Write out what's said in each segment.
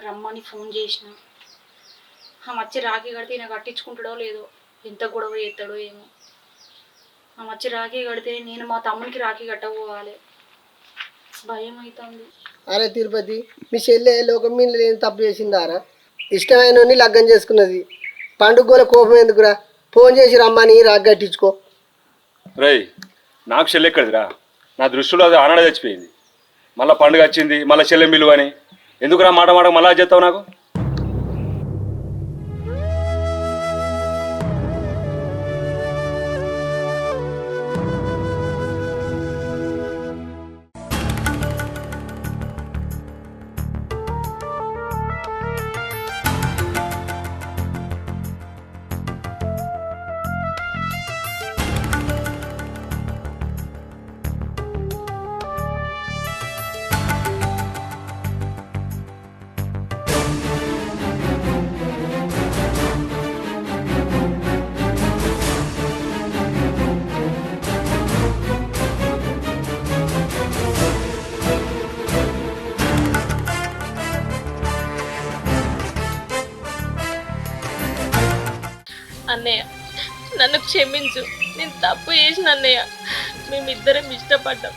రమ్మని ఫోన్ చేసిన. ఆమె వచ్చి రాఖీ కడితే ఈయన కట్టించుకుంటాడో లేదో, ఎంత గొడవ చేస్తాడో ఏమో. ఆమె వచ్చి రాఖీ కడితే నేను మా తమ్మునికి రాఖీ కట్టబోవాలి. భయం అవుతుంది. అరే తిరుపతి, మీ చెల్లె లోకం మీద లేని తప్పు చేసిందారా? ఇష్టమైన లగ్గం చేసుకున్నది. పండుగల కోపం ఎందుకురా? ఫోన్ చేసి రమ్మని రాఖీ కట్టించుకో. రేయ్, నాకు చెల్లె ఎక్కడిదిరా? నా దృష్టిలో అది ఆనాడే చచ్చిపోయింది. మళ్ళీ పండుగ వచ్చింది, మళ్ళీ చెల్లెం విలువ అని ఎందుకురా మాట మాట మళ్ళా చేస్తావు నాకు? అన్నయ్య, నన్ను క్షమించు. నేను తప్పు చేసిన అన్నయ్య. మేమిద్దరం ఇష్టపడ్డాం,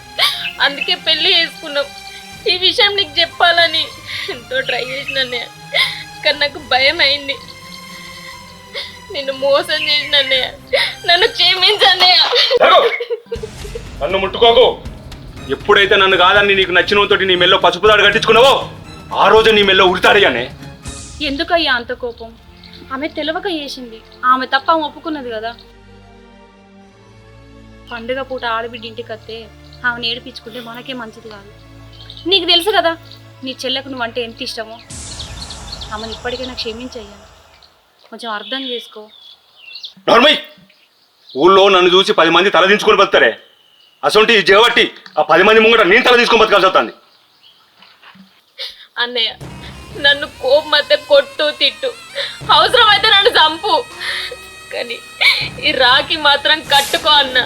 అందుకే పెళ్లి చేసుకున్నాం. ఈ విషయం నీకు చెప్పాలని ఎంతో ట్రై చేసిన అన్నయ్య, కానీ నాకు భయం అయింది. నిన్ను మోసం చేసిన అన్నయ్య, నన్ను క్షమించు అన్నయ్య. నన్ను ముట్టుకోకు. ఎప్పుడైతే నన్ను కాదని నీకు నచ్చినతోటి నీ మెల్లో పసుపు తాడు కట్టించుకున్నావో ఆ రోజు నీ మెల్లో ఉరితాడయ్యానే. ఎందుకయ్యా అంత కోపం? ఆమె తెలియక చేసింది. ఆమె తప్ప ఆమె ఒప్పుకున్నది కదా. పండుగ పూట ఆడబిడ్డ ఇంటికి వస్తే ఆమెను ఏడిపించుకుంటే మనకే మంచిది కాదు. నీకు తెలుసు కదా నీ చెల్లెకు నువ్వంటే ఎంత ఇష్టమో. ఆమెను ఇప్పటికైనా క్షమించయ్యా, కొంచెం అర్థం చేసుకో. నార్మల్ ఊళ్ళో నన్ను చూసి 10 మంది తల దించుకొని బతారే. అసొంటి జగబట్టి ఆ 10 మంది ముంగట నేను తల తీసుకొని బతకాల్సి వస్తుంది. అన్నయ్య, నన్ను కోపం అయితే కొట్టు, తిట్టు, అవసరమైతే నన్ను చంపు, కానీ ఈ రాఖీ మాత్రం కట్టుకో అన్న.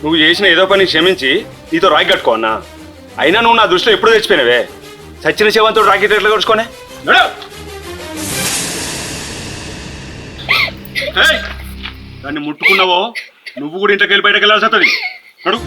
నువ్వు చేసిన ఏదో పని క్షమించి నీతో రాఖీ కట్టుకో అన్నా. అయినా నువ్వు నా దృష్టిలో ఎప్పుడు తెచ్చిపోయినవే. సచిన శవంతో రాఖీ ఎట్లా కట్టుకోనే? దాన్ని ముట్టుకున్నావో నువ్వు కూడా ఇంట్లోకి వెళ్ళి బయటకు వెళ్ళాల్సి వస్తుంది. నడు.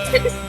Ha ha ha.